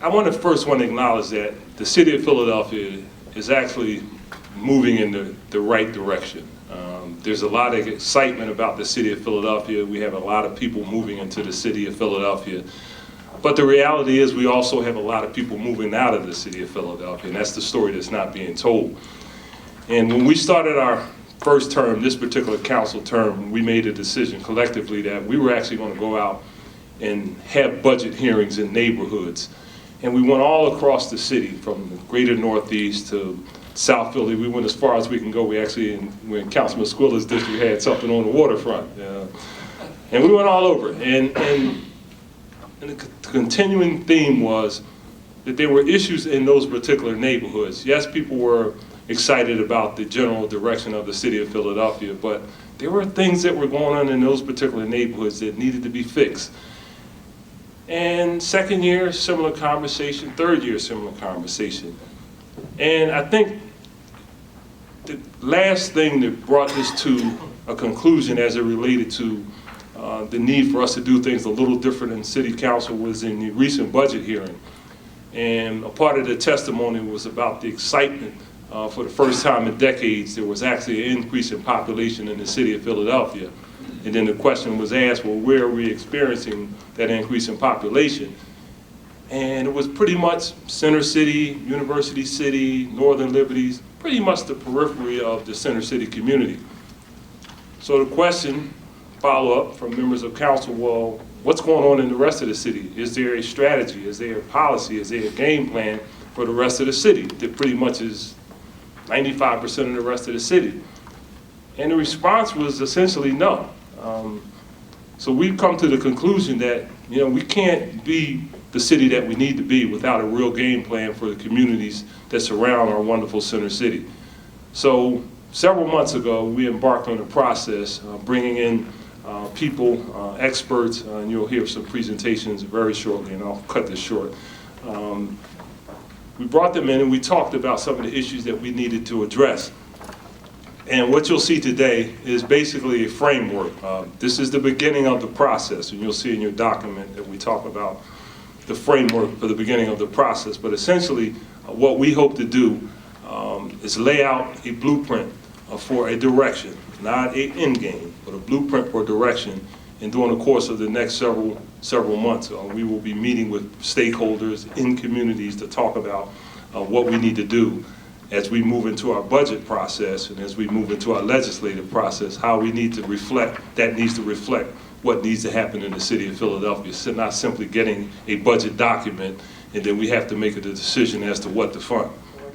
want to acknowledge that the city of Philadelphia is actually moving in the right direction. There's a lot of excitement about the city of Philadelphia. We have a lot of people moving into the city of Philadelphia. But the reality is we also have a lot of people moving out of the city of Philadelphia, and that's the story that's not being told. And when we started our first term, this particular council term, we made a decision collectively that we were actually going to go out and have budget hearings in neighborhoods. And we went all across the city, from the greater Northeast to South Philly. We went as far as we can go. We actually, when Councilman Squilla's district had something on the waterfront. And we went all over. And the continuing theme was that there were issues in those particular neighborhoods. Yes, people were excited about the general direction of the city of Philadelphia, but there were things that were going on in those particular neighborhoods that needed to be fixed. And second year, similar conversation. Third year, similar conversation. And I think the last thing that brought this to a conclusion as it related to the need for us to do things a little different in city council was in the recent budget hearing. And a part of the testimony was about the excitement. For the first time in decades, there was actually an increase in population in the city of Philadelphia. And then the question was asked, well, where are we experiencing that increase in population? And it was pretty much Center City, University City, Northern Liberties, pretty much the periphery of the Center City community. So the question, follow-up from members of council, well, what's going on in the rest of the city? Is there a strategy? Is there a policy? Is there a game plan for the rest of the city that pretty much is 95% of the rest of the city? And the response was essentially no. So we've come to the conclusion that, we can't be the city that we need to be without a real game plan for the communities that surround our wonderful Center City. So several months ago, we embarked on a process bringing in people, experts, and you'll hear some presentations very shortly, and I'll cut this short. We brought them in and we talked about some of the issues that we needed to address. And what you'll see today is basically a framework. This is the beginning of the process, and you'll see in your document that we talk about the framework for the beginning of the process. But essentially, what we hope to do is lay out a blueprint for a direction, not an end game, but a blueprint for direction. And during the course of the next several months, we will be meeting with stakeholders in communities to talk about what we need to do as we move into our budget process and as we move into our legislative process, how we need to reflect, that needs to reflect what needs to happen in the city of Philadelphia. So not simply getting a budget document and then we have to make a decision as to what to fund.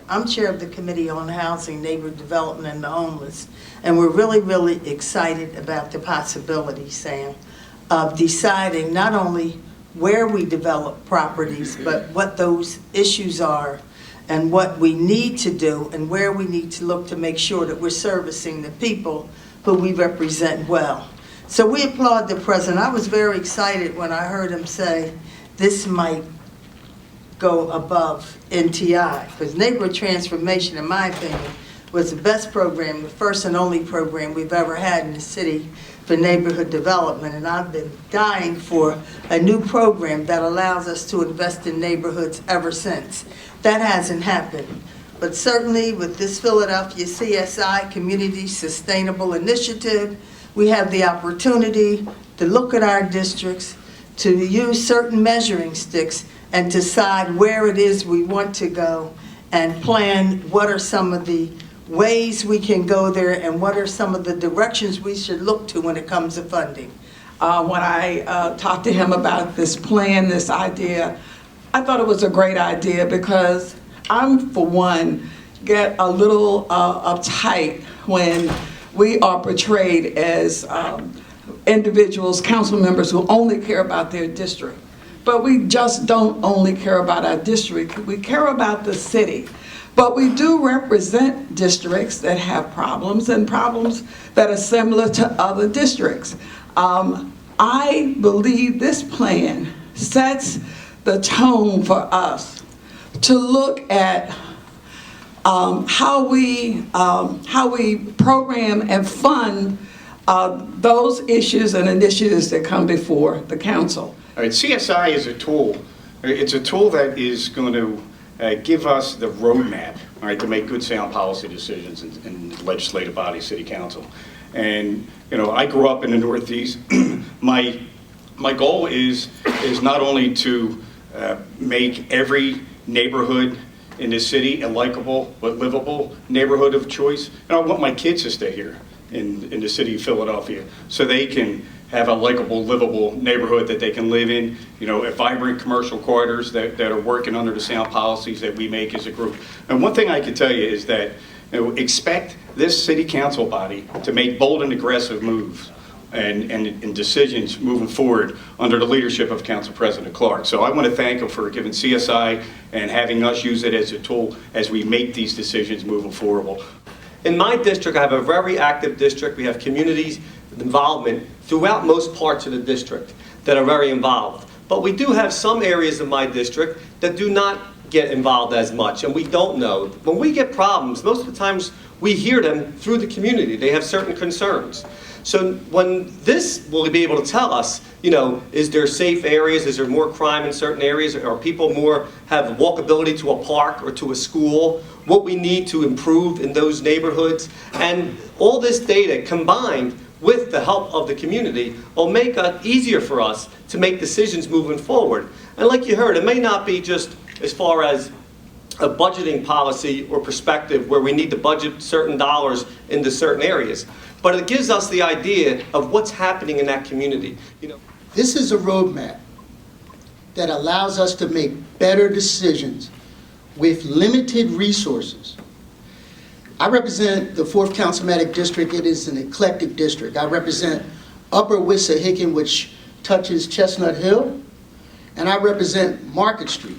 I'm chair of the Committee on Housing, Neighborhood Development, and the Homeless, and we're really, really excited about the possibility, Sam, of deciding not only where we develop properties, but what those issues are and what we need to do and where we need to look to make sure that we're servicing the people who we represent well. So we applaud the president. I was very excited when I heard him say this might go above NTI, because neighborhood transformation, in my opinion, was the best program, the first and only program we've ever had in the city for neighborhood development. And I've been dying for a new program that allows us to invest in neighborhoods ever since. That hasn't happened. But certainly with this Philadelphia CSI, Community Sustainable Initiative, we have the opportunity to look at our districts, to use certain measuring sticks and decide where it is we want to go and plan what are some of the ways we can go there and what are some of the directions we should look to when it comes to funding. When I talked to him about this plan, this idea, I thought it was a great idea because I'm, for one, get a little uptight when we are portrayed as individuals, council members who only care about their district. But we just don't only care about our district, we care about the city. But we do represent districts that have problems and problems that are similar to other districts. I believe this plan sets the tone for us to look at how we program and fund those issues and initiatives that come before the council. All right, CSI is a tool It's a tool that is going to give us the roadmap, all right, to make good, sound policy decisions in the legislative body, city council. And I grew up in the Northeast. My goal is not only to make every neighborhood in the city a likable but livable neighborhood of choice. And I want my kids to stay here in the city of Philadelphia so they can have a likable, livable neighborhood that they can live in, vibrant commercial corridors that are working under the sound policies that we make as a group. And one thing I can tell you is that expect this city council body to make bold and aggressive moves and decisions moving forward under the leadership of Council President Clark. So I want to thank him for giving CSI and having us use it as a tool as we make these decisions moving forward. In my district, I have a very active district. We have communities involvement throughout most parts of the district that are very involved. But we do have some areas of my district that do not get involved as much, and we don't know. When we get problems, most of the times we hear them through the community. They have certain concerns. So when this will be able to tell us, is there safe areas, is there more crime in certain areas, are people more have walkability to a park or to a school, what we need to improve in those neighborhoods, and all this data combined with the help of the community will make it easier for us to make decisions moving forward. And like you heard, it may not be just as far as a budgeting policy or perspective where we need to budget certain dollars into certain areas, but it gives us the idea of what's happening in that community. This is a roadmap that allows us to make better decisions with limited resources. I represent the 4th Councilmatic District. It is an eclectic district. I represent Upper Wissahickon, which touches Chestnut Hill, and I represent Market Street,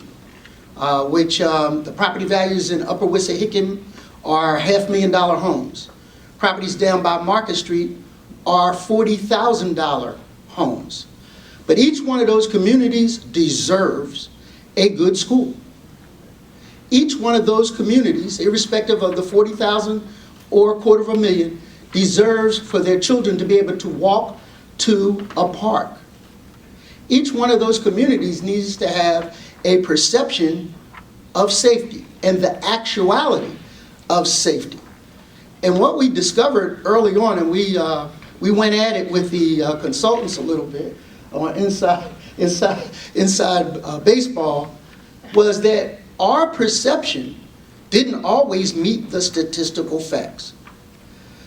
which the property values in Upper Wissahickon are $500,000 homes. Properties down by Market Street are $40,000 homes. But each one of those communities deserves a good school. Each one of those communities, irrespective of the 40,000 or $250,000, deserves for their children to be able to walk to a park. Each one of those communities needs to have a perception of safety and the actuality of safety. And what we discovered early on, and we went at it with the consultants a little bit on inside baseball, was that our perception didn't always meet the statistical facts.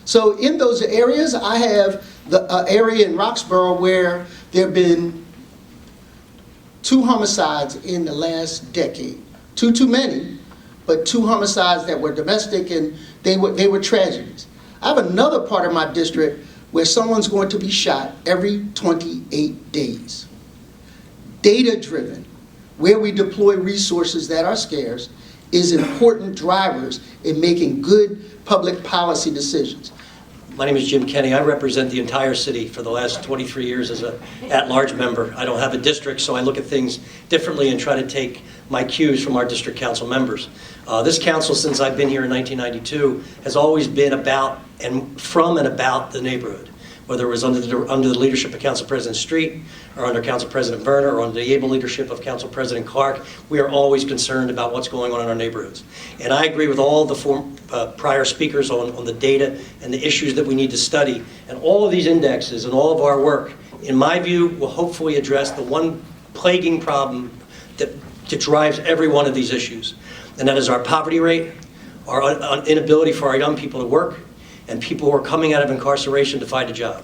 So in those areas, I have the area in Roxborough where there have been 2 homicides in the last decade. Too many, but 2 homicides that were domestic, and they were tragedies. I have another part of my district where someone's going to be shot every 28 days. Data-driven, where we deploy resources that are scarce, is important drivers in making good public policy decisions. My name is Jim Kenny. I represent the entire city for the last 23 years as an at-large member. I don't have a district, so I look at things differently and try to take my cues from our district council members. This council, since I've been here in 1992, has always been about and from and about the neighborhood, whether it was under the leadership of Council President Street or under Council President Werner or under the able leadership of Council President Clark. We are always concerned about what's going on in our neighborhoods. And I agree with all the prior speakers on the data and the issues that we need to study. And all of these indexes and all of our work, in my view, will hopefully address the one plaguing problem that drives every one of these issues. And that is our poverty rate, our inability for our young people to work, and people who are coming out of incarceration to find a job.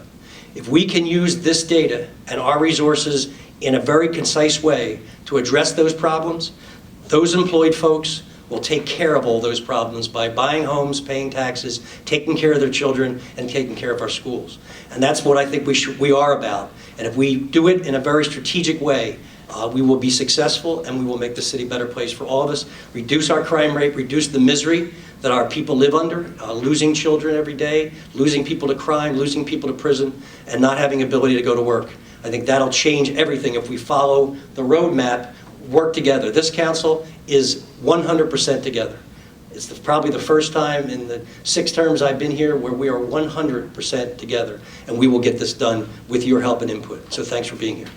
If we can use this data and our resources in a very concise way to address those problems, those employed folks will take care of all those problems by buying homes, paying taxes, taking care of their children, and taking care of our schools. And that's what I think we are about. And if we do it in a very strategic way, we will be successful, and we will make the city a better place for all of us, reduce our crime rate, reduce the misery that our people live under, losing children every day, losing people to crime, losing people to prison, and not having ability to go to work. I think that'll change everything if we follow the roadmap, work together. This council is 100% together. It's probably the first time in the 6 terms I've been here where we are 100% together, and we will get this done with your help and input. So thanks for being here.